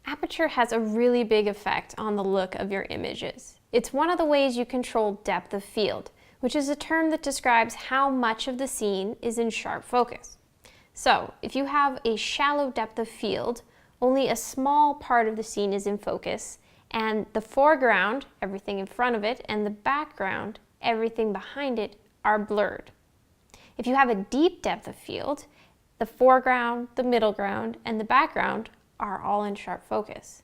Aperture has a really big effect on the look of your images. It's one of the ways you control depth of field, which is a term that describes how much of the scene is in sharp focus. So, if you have a shallow depth of field, only a small part of the scene is in focus, and the foreground, everything in front of it, and the background, everything behind it, are blurred. If you have a deep depth of field, the foreground, the middle ground, and the background are all in sharp focus.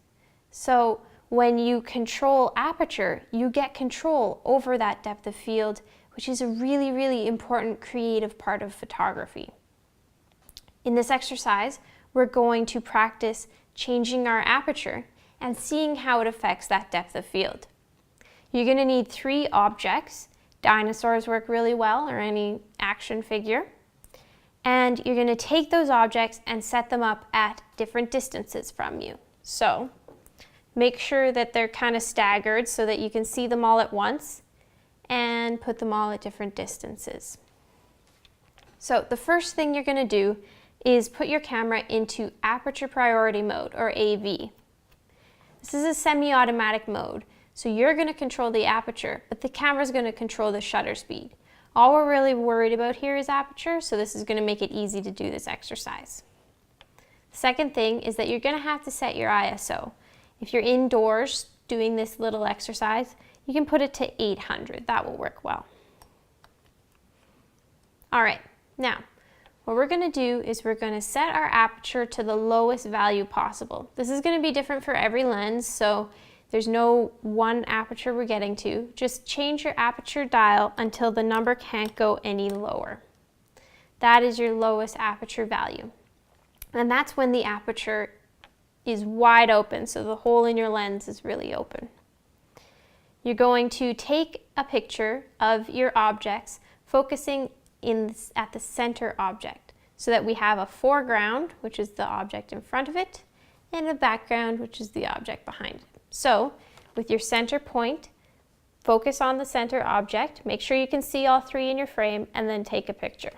So when you control aperture, you get control over that depth of field, which is a really, really important creative part of photography. In this exercise, we're going to practice changing our aperture and seeing how it affects that depth of field. You're going to need 3 objects. Dinosaurs work really well, or any action figure. And you're going to take those objects and set them up at different distances from you. So make sure that they're kind of staggered so that you can see them all at once, and put them all at different distances. So the first thing you're going to do is put your camera into aperture priority mode, or AV. This is a semi-automatic mode, so you're going to control the aperture, but the camera's going to control the shutter speed. All we're really worried about here is aperture, so this is going to make it easy to do this exercise. The second thing is that you're going to have to set your ISO. If you're indoors doing this little exercise, you can put it to 800. That will work well. All right, now what we're going to do is we're going to set our aperture to the lowest value possible. This is going to be different for every lens, so there's no one aperture we're getting to. Just change your aperture dial until the number can't go any lower. That is your lowest aperture value. And that's when the aperture is wide open, so the hole in your lens is really open. You're going to take a picture of your objects, focusing at the center object, so that we have a foreground, which is the object in front of it, and a background, which is the object behind it. So, with your center point, focus on the center object, make sure you can see all 3 in your frame, and then take a picture.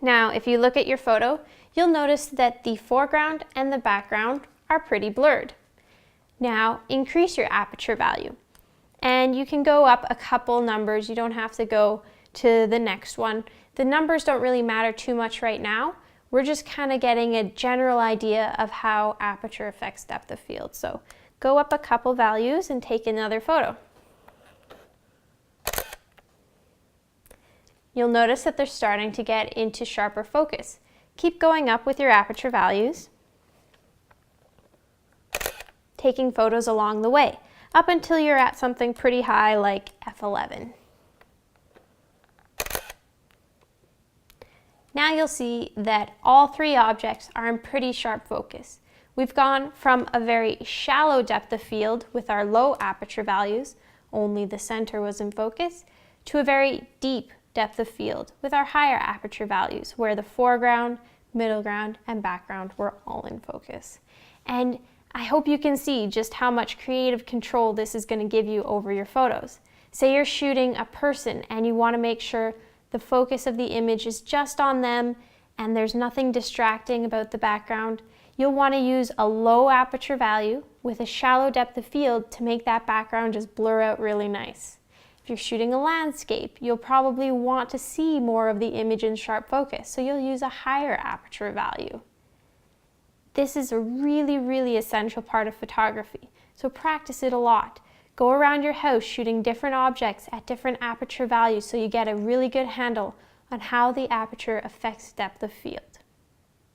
Now, if you look at your photo, you'll notice that the foreground and the background are pretty blurred. Now, increase your aperture value. And you can go up a couple numbers, you don't have to go to the next one. The numbers don't really matter too much right now. We're just kind of getting a general idea of how aperture affects depth of field. So go up a couple values and take another photo. You'll notice that they're starting to get into sharper focus. Keep going up with your aperture values, taking photos along the way, up until you're at something pretty high like f11. Now you'll see that all 3 objects are in pretty sharp focus. We've gone from a very shallow depth of field with our low aperture values, only the center was in focus, to a very deep depth of field with our higher aperture values, where the foreground, middle ground, and background were all in focus. And I hope you can see just how much creative control this is going to give you over your photos. Say you're shooting a person and you want to make sure the focus of the image is just on them and there's nothing distracting about the background. You'll want to use a low aperture value with a shallow depth of field to make that background just blur out really nice. If you're shooting a landscape, you'll probably want to see more of the image in sharp focus, so you'll use a higher aperture value. This is a really, really essential part of photography, so practice it a lot. Go around your house shooting different objects at different aperture values so you get a really good handle on how the aperture affects depth of field.